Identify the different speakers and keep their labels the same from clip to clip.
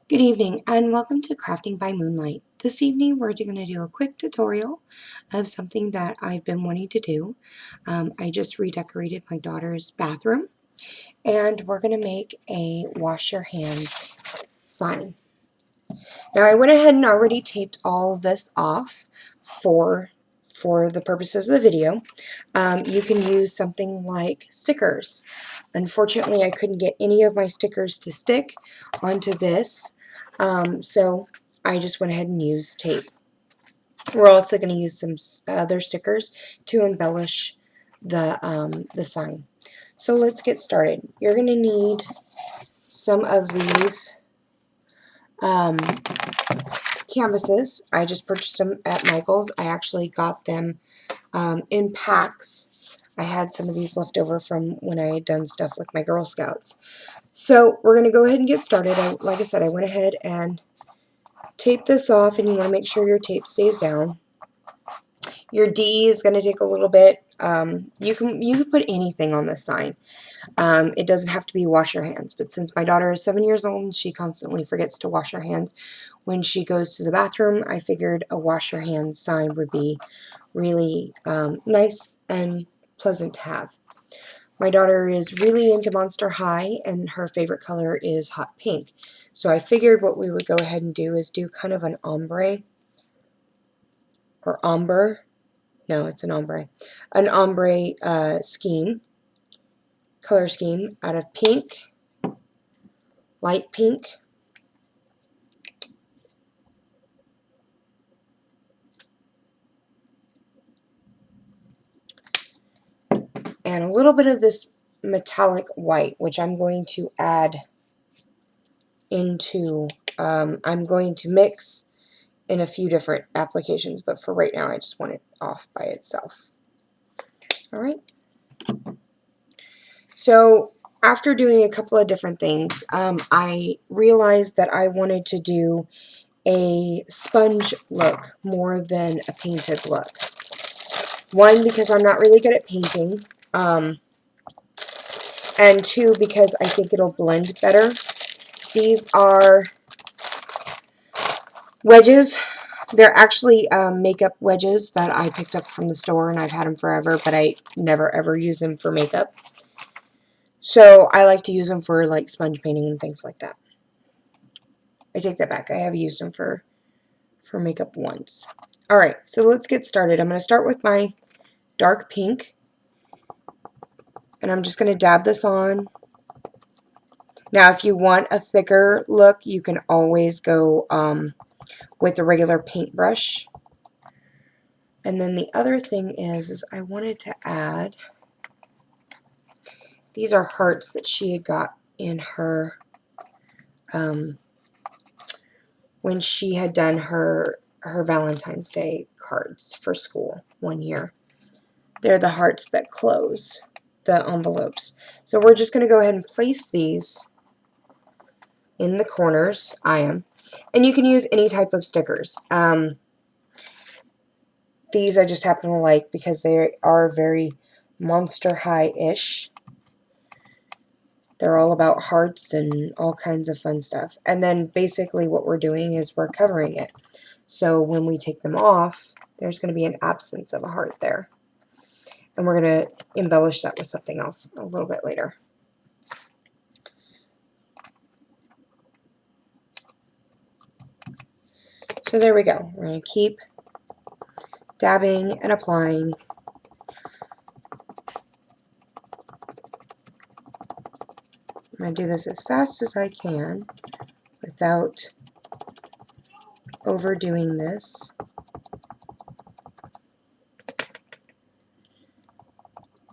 Speaker 1: Good evening and welcome to Crafting by Moonlight. This evening we're going to do a quick tutorial of something that I've been wanting to do. I just redecorated my daughter's bathroom and we're going to make a wash your hands sign. Now I went ahead and already taped all of this off for the purposes of the video. You can use something like stickers. Unfortunately, I couldn't get any of my stickers to stick onto this, so I just went ahead and used tape. We're also going to use some other stickers to embellish the sign. So let's get started. You're going to need some of these canvases. I just purchased them at Michael's. I actually got them in packs. I had some of these left over from when I had done stuff with my Girl Scouts. So we're going to go ahead and get started. Like I said, I went ahead and taped this off, and you want to make sure your tape stays down. Your D is going to take a little bit. You can put anything on this sign. It doesn't have to be wash your hands, but since my daughter is 7 years old and she constantly forgets to wash her hands when she goes to the bathroom, I figured a wash your hands sign would be really nice and pleasant to have. My daughter is really into Monster High, and her favorite color is hot pink. So I figured what we would go ahead and do is do kind of an ombre, or ombre. No, it's an ombre. An ombre color scheme out of pink, light pink, and a little bit of this metallic white, which I'm going to add into, I'm going to mix in a few different applications, but for right now I just want it off by itself. Alright, so after doing a couple of different things, I realized that I wanted to do a sponge look more than a painted look. One, because I'm not really good at painting, and two, because I think it'll blend better. These are wedges. They're actually makeup wedges that I picked up from the store, and I've had them forever, but I never ever use them for makeup. So I like to use them for like sponge painting and things like that. I take that back. I have used them for makeup once. Alright, so let's get started. I'm going to start with my dark pink, and I'm just going to dab this on. Now, if you want a thicker look, you can always go with a regular paintbrush. And then the other thing is I wanted to add, these are hearts that she had got in her, when she had done her Valentine's Day cards for school one year. They're the hearts that close the envelopes. So we're just going to go ahead and place these in the corners. And you can use any type of stickers. These I just happen to like because they are very Monster High-ish. They're all about hearts and all kinds of fun stuff. And then basically what we're doing is we're covering it. So when we take them off, there's going to be an absence of a heart there. And we're going to embellish that with something else a little bit later. So there we go. We're going to keep dabbing and applying. I'm going to do this as fast as I can without overdoing this.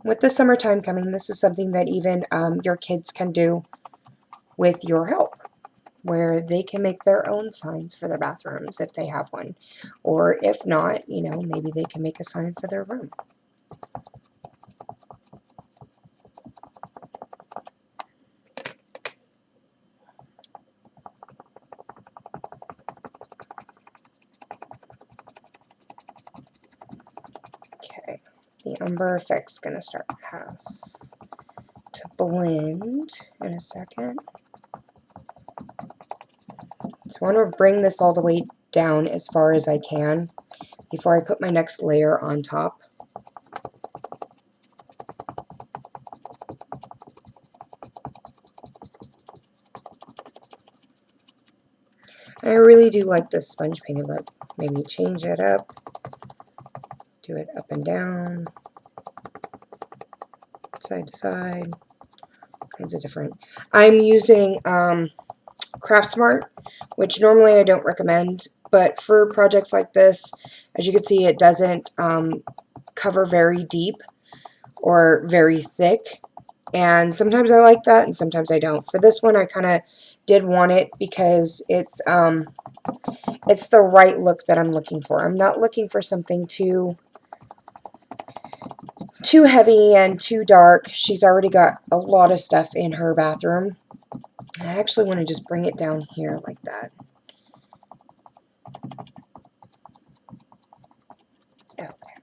Speaker 1: With the summertime coming, this is something that even your kids can do with your help, where they can make their own signs for their bathrooms if they have one. Or if not, you know, maybe they can make a sign for their room. Okay, the umber effect's going to start have to blend in a second. So I want to bring this all the way down as far as I can before I put my next layer on top. And I really do like this sponge painted look. Maybe change it up, do it up and down, side to side, kinds of different. I'm using Craftsmart, which normally I don't recommend, but for projects like this, as you can see, it doesn't cover very deep or very thick, and sometimes I like that and sometimes I don't. For this one, I kind of did want it because it's the right look that I'm looking for. I'm not looking for something too heavy and too dark. She's already got a lot of stuff in her bathroom. I actually want to just bring it down here like that. Okay.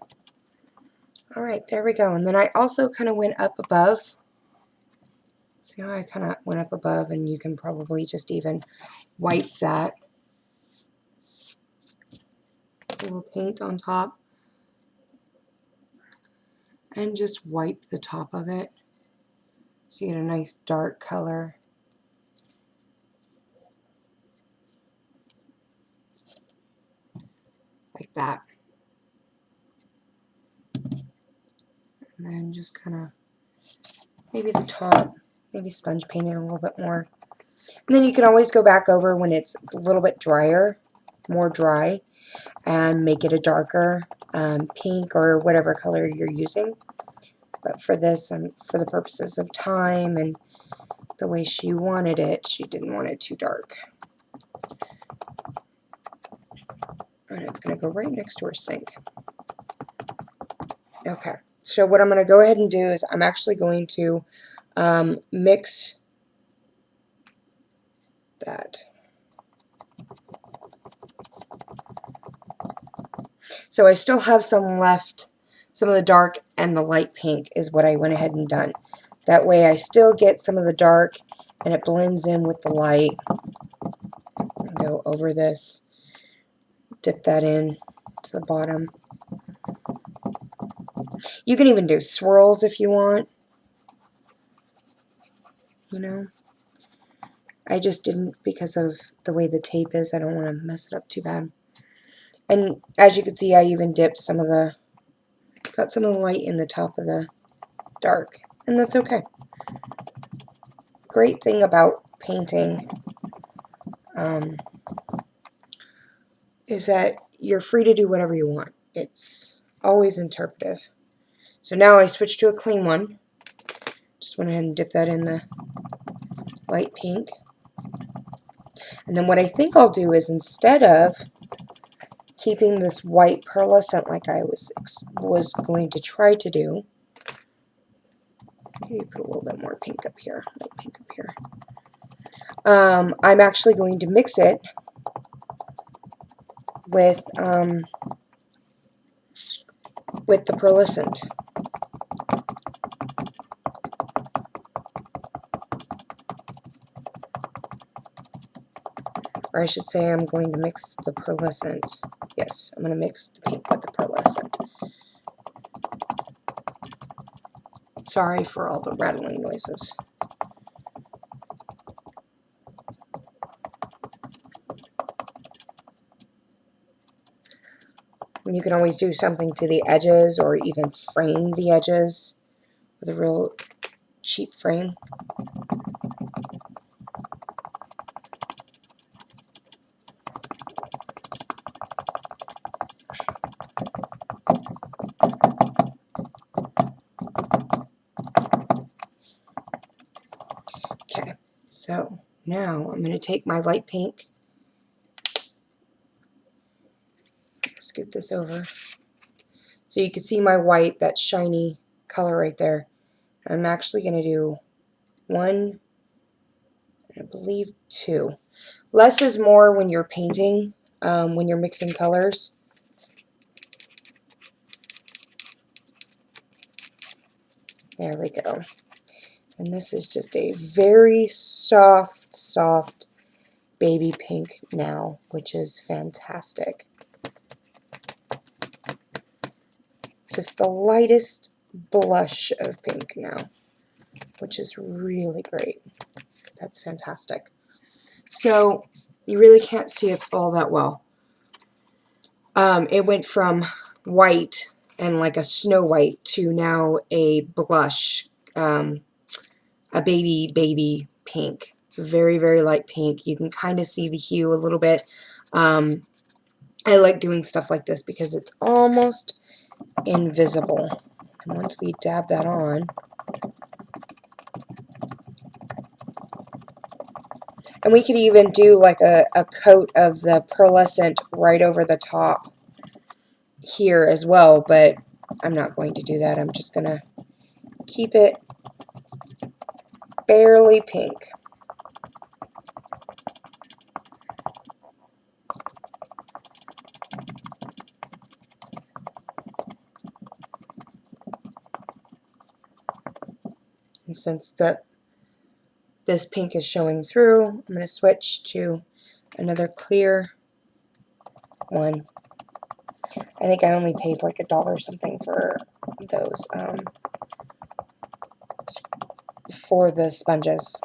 Speaker 1: Alright, there we go. And then I also kind of went up above. See how I kind of went up above, and you can probably just even wipe that. A little paint on top. And just wipe the top of it so you get a nice dark color. Like that. And then just kind of maybe the top, maybe sponge paint it a little bit more. And then you can always go back over when it's a little bit drier, more dry, and make it a darker pink or whatever color you're using. But for this, for the purposes of time and the way she wanted it, she didn't want it too dark. And it's going to go right next to her sink. Okay, so what I'm going to go ahead and do is I'm actually going to mix that. So I still have some left, some of the dark and the light pink is what I went ahead and done. That way I still get some of the dark and it blends in with the light. Go over this, dip that in to the bottom. You can even do swirls if you want. You know, I just didn't because of the way the tape is. I don't want to mess it up too bad. And as you can see, I even dipped some of the, got some of the light in the top of the dark, and that's okay. Great thing about painting is that you're free to do whatever you want. It's always interpretive. So now I switched to a clean one. Just went ahead and dip that in the light pink. And then what I think I'll do is, instead of keeping this white pearlescent like I was going to try to do, maybe put a little bit more pink up here, light pink up here. I'm actually going to mix it with the pearlescent. Or I should say I'm going to mix the pearlescent. Yes, I'm going to mix the pink with the pearlescent. Sorry for all the rattling noises. And you can always do something to the edges or even frame the edges with a real cheap frame. Okay, so now I'm going to take my light pink, scoot this over, so you can see my white, that shiny color right there. I'm actually going to do one, I believe two. Less is more when you're painting, when you're mixing colors. There we go. And this is just a very soft baby pink now, which is fantastic. Just the lightest blush of pink now, which is really great. That's fantastic. So you really can't see it all that well. It went from white and like a snow white to now a blush, a baby pink. Very, very light pink. You can kind of see the hue a little bit. I like doing stuff like this because it's almost invisible. And once we dab that on, and we could even do like a coat of the pearlescent right over the top here as well, but I'm not going to do that. I'm just going to keep it barely pink. And since this pink is showing through, I'm going to switch to another clear one. I think I only paid like $1 or something for those, for the sponges.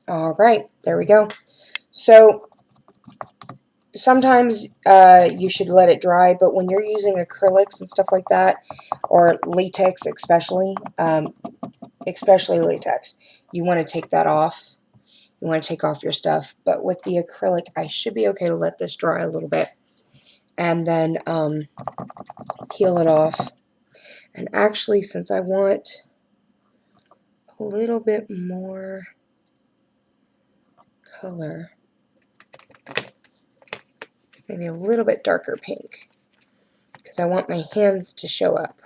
Speaker 1: Alright, there we go. So sometimes you should let it dry, but when you're using acrylics and stuff like that, or latex especially latex, you want to take that off. You want to take off your stuff, but with the acrylic, I should be okay to let this dry a little bit, and then peel it off. And actually, since I want a little bit more color, maybe a little bit darker pink, because I want my hands to show up.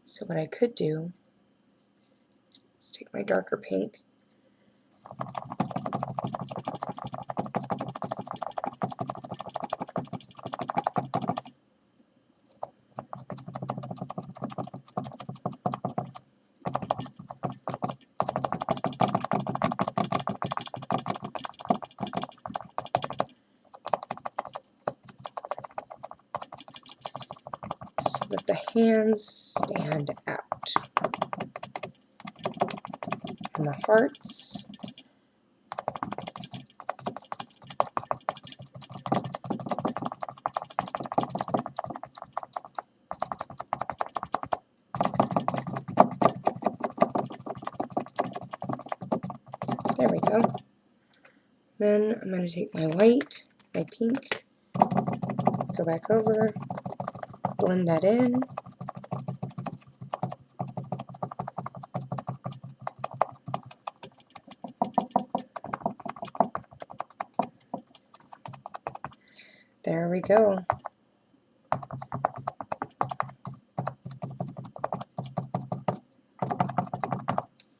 Speaker 1: So what I could do is take my darker pink, so that the hands stand out, and the hearts. There we go. Then I'm going to take my white, my pink, go back over, blend that in. There we go.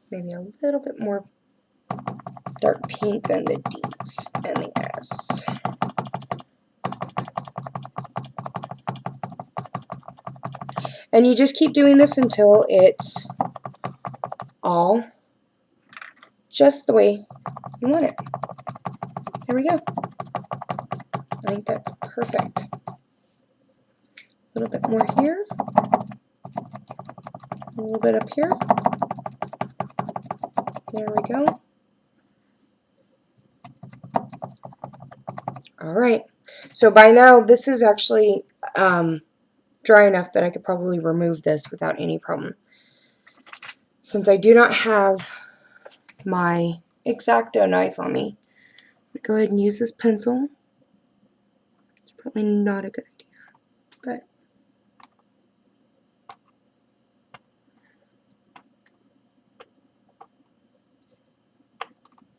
Speaker 1: Maybe a little bit more dark pink on the D's and the S. And you just keep doing this until it's all just the way you want it. There we go. I think that's perfect. A little bit more here. A little bit up here. There we go. Alright. So by now this is actually dry enough that I could probably remove this without any problem. Since I do not have my X-Acto knife on me, I'm going to go ahead and use this pencil. It's probably not a good idea, but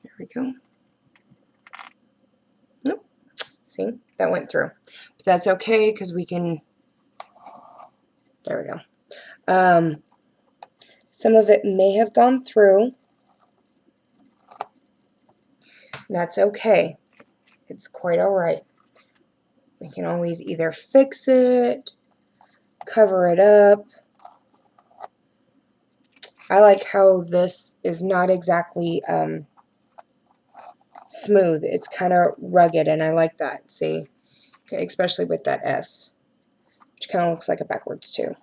Speaker 1: there we go. Nope. See? That went through. But that's okay because we can... There we go. Some of it may have gone through. That's okay. It's quite alright. We can always either fix it, cover it up. I like how this is not exactly smooth. It's kind of rugged, and I like that. See? Okay, especially with that S, which kind of looks like it backwards too.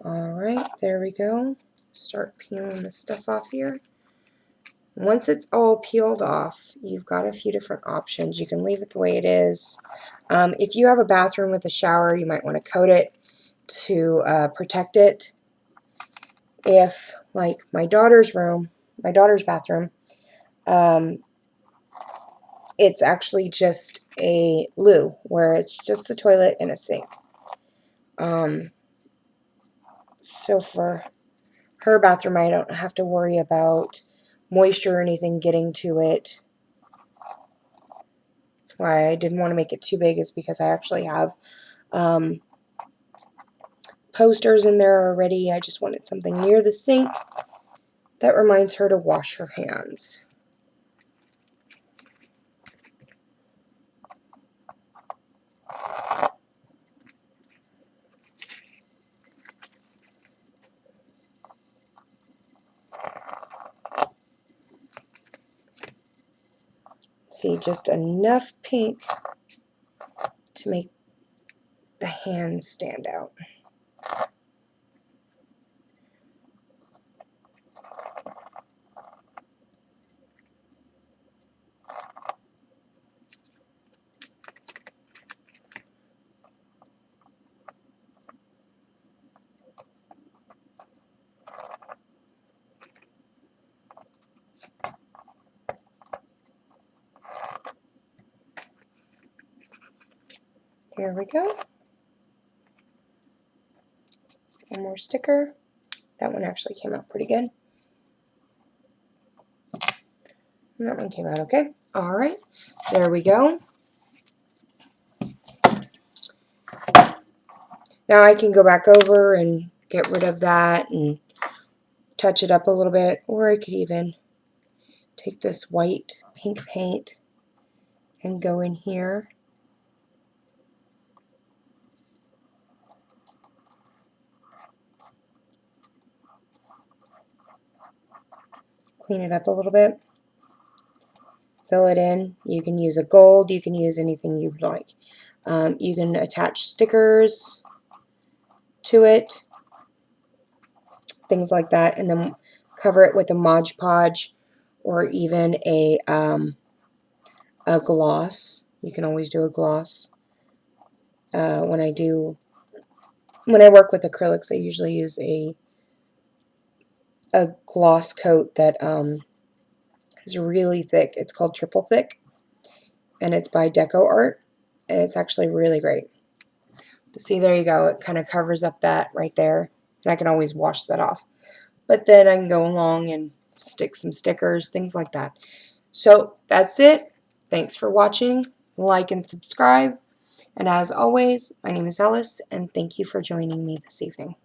Speaker 1: Alright, there we go. Start peeling the stuff off here. Once it's all peeled off, you've got a few different options. You can leave it the way it is. If you have a bathroom with a shower, you might want to coat it to protect it. If, like my daughter's bathroom, it's actually just a loo, where it's just the toilet and a sink. So for her bathroom, I don't have to worry about moisture or anything getting to it. That's why I didn't want to make it too big, is because I actually have posters in there already. I just wanted something near the sink that reminds her to wash her hands. See, just enough pink to make the hands stand out. Here we go. One more sticker. That one actually came out pretty good. And that one came out okay. Alright, there we go. Now I can go back over and get rid of that and touch it up a little bit, or I could even take this white pink paint and go in here. Clean it up a little bit. Fill it in. You can use a gold. You can use anything you'd like. You can attach stickers to it, things like that, and then cover it with a Mod Podge or even a gloss. You can always do a gloss. When I work with acrylics, I usually use a gloss coat that is really thick. It's called Triple Thick, and it's by Deco Art, and it's actually really great. But see, there you go. It kind of covers up that right there, and I can always wash that off. But then I can go along and stick some stickers, things like that. So that's it. Thanks for watching. Like and subscribe. And as always, my name is Alice, and thank you for joining me this evening.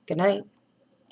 Speaker 1: Good night.